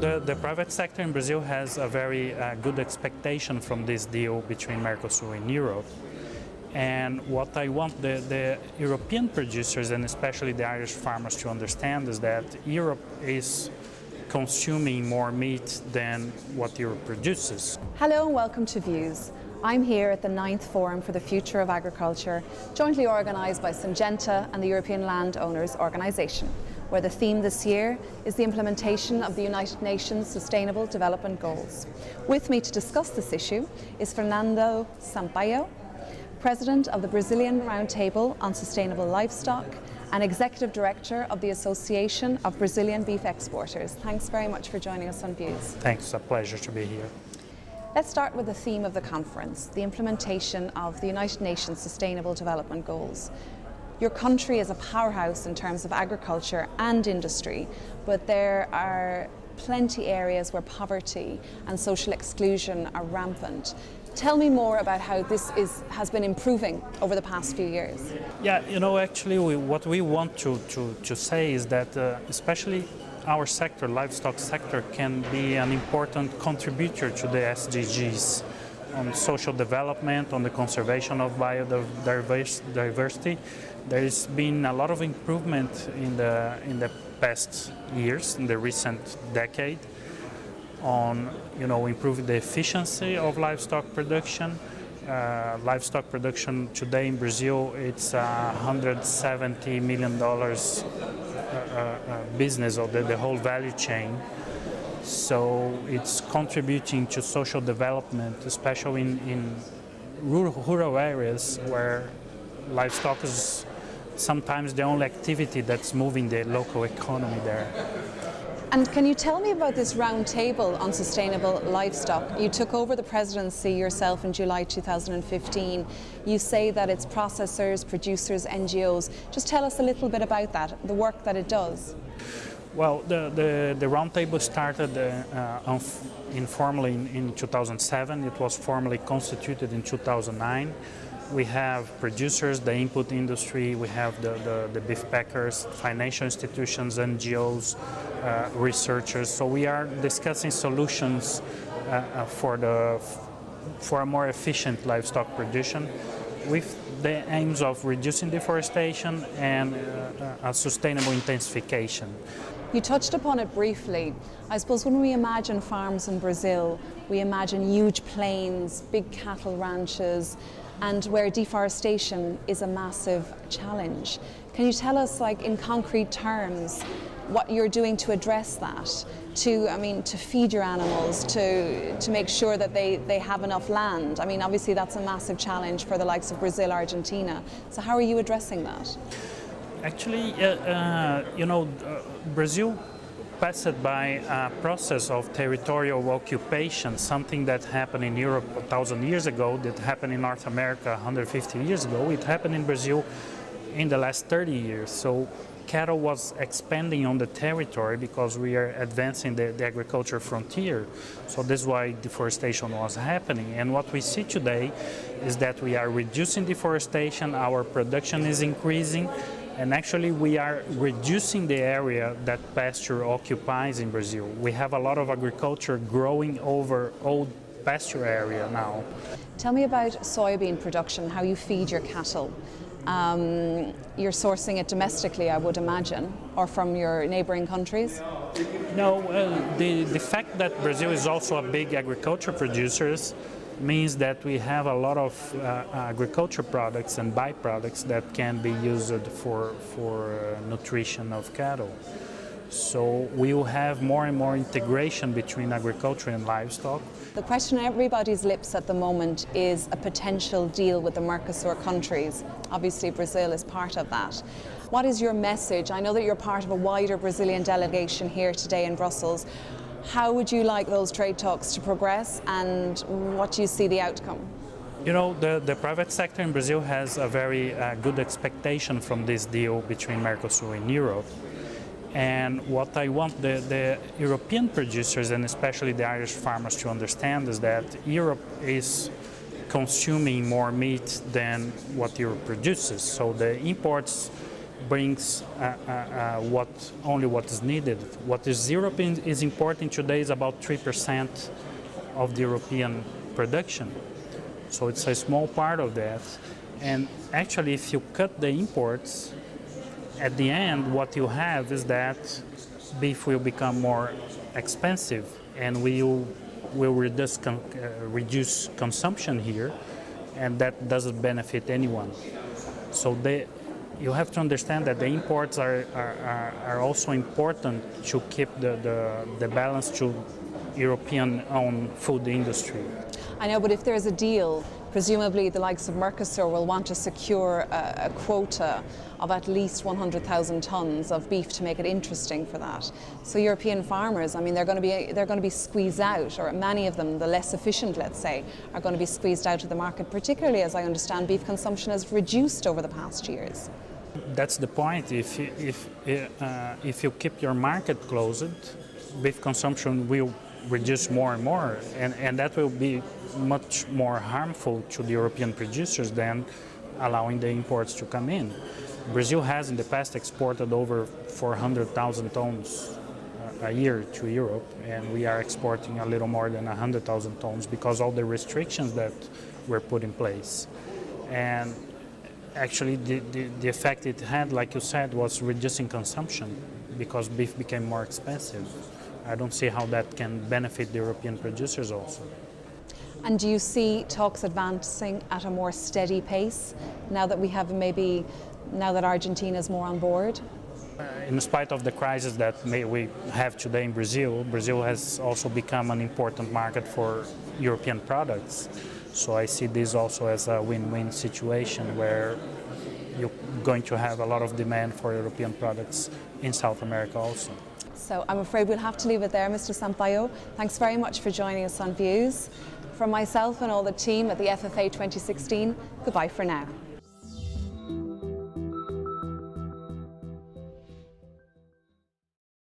the private sector in Brazil has a very good expectation from this deal between Mercosur and Europe. And what I want the European producers and especially the Irish farmers to understand is that Europe is consuming more meat than what Europe produces. Hello and welcome to Views. I'm here at the 9th Forum for the Future of Agriculture, jointly organised by Syngenta and the European Landowners Organisation, where the theme this year is the implementation of the United Nations Sustainable Development Goals. With me to discuss this issue is Fernando Sampaio, President of the Brazilian Roundtable on Sustainable Livestock and Executive Director of the Association of Brazilian Beef Exporters. Thanks very much for joining us on Views. Thanks, a pleasure to be here. Let's start with the theme of the conference, the implementation of the United Nations Sustainable Development Goals. Your country is a powerhouse in terms of agriculture and industry, but there are plenty areas where poverty and social exclusion are rampant. Tell me more about how this has been improving over the past few years. Yeah, actually what we want to say is that especially our sector, livestock sector, can be an important contributor to the SDGs on social development, on the conservation of biodiversity. There's been a lot of improvement in the past years, in the recent decade, on improving the efficiency of livestock production. Livestock production today in Brazil, it's $170 million business of the whole value chain. So it's contributing to social development, especially in rural areas where livestock is sometimes the only activity that's moving the local economy there. And can you tell me about this roundtable on sustainable livestock? You took over the presidency yourself in July 2015. You say that it's processors, producers, NGOs. Just tell us a little bit about that, the work that it does. Well, the roundtable started informally in 2007. It was formally constituted in 2009. We have producers, the input industry, we have the beef packers, financial institutions, NGOs, researchers. So we are discussing solutions for a more efficient livestock production with the aims of reducing deforestation and a sustainable intensification. You touched upon it briefly. I suppose when we imagine farms in Brazil, we imagine huge plains, big cattle ranches, and where deforestation is a massive challenge. Can you tell us, in concrete terms, what you're doing to address that? To feed your animals, to make sure that they have enough land. Obviously that's a massive challenge for the likes of Brazil, Argentina. So how are you addressing that? Actually, Brazil passed by a process of territorial occupation, something that happened in Europe 1,000 years ago, that happened in North America 150 years ago. It happened in Brazil in the last 30 years. So cattle was expanding on the territory because we are advancing the agriculture frontier. So this is why deforestation was happening. And what we see today is that we are reducing deforestation, our production is increasing, and actually we are reducing the area that pasture occupies in Brazil. We have a lot of agriculture growing over old pasture area now. Tell me about soybean production, how you feed your cattle. You're sourcing it domestically, I would imagine, or from your neighbouring countries? No, the fact that Brazil is also a big agriculture producer means that we have a lot of agriculture products and byproducts that can be used for nutrition of cattle. So we will have more and more integration between agriculture and livestock. The question on everybody's lips at the moment is a potential deal with the Mercosur countries. Obviously Brazil is part of that. What is your message? I know that you're part of a wider Brazilian delegation here today in Brussels. How would you like those trade talks to progress, and what do you see the outcome? The private sector in Brazil has a very good expectation from this deal between Mercosur and Europe. And what I want the European producers and especially the Irish farmers to understand is that Europe is consuming more meat than what Europe produces. So the imports brings only what is needed. What is European is importing today is about 3% of the European production. So it's a small part of that. And actually, if you cut the imports, at the end, what you have is that beef will become more expensive, and we will reduce consumption here, and that doesn't benefit anyone. So you have to understand that the imports are also important to keep the balance to European-owned food industry. I know, but if there's a deal, presumably the likes of Mercosur will want to secure a quota of at least 100,000 tons of beef to make it interesting for that. So European farmers, I mean, they're going to be squeezed out, or many of them, the less efficient, let's say, are going to be squeezed out of the market, particularly as I understand beef consumption has reduced over the past years. That's the point. If you keep your market closed, beef consumption will reduce more and more, and that will be much more harmful to the European producers than allowing the imports to come in. Brazil has in the past exported over 400,000 tons a year to Europe, and we are exporting a little more than 100,000 tons because all the restrictions that were put in place. And actually the effect it had, like you said, was reducing consumption because beef became more expensive. I don't see how that can benefit the European producers also. And do you see talks advancing at a more steady pace now that now that Argentina is more on board? In spite of the crisis that we have today in Brazil, Brazil has also become an important market for European products. So I see this also as a win-win situation where you're going to have a lot of demand for European products in South America also. So I'm afraid we'll have to leave it there, Mr. Sampaio. Thanks very much for joining us on Views. From myself and all the team at the FFA 2016, goodbye for now.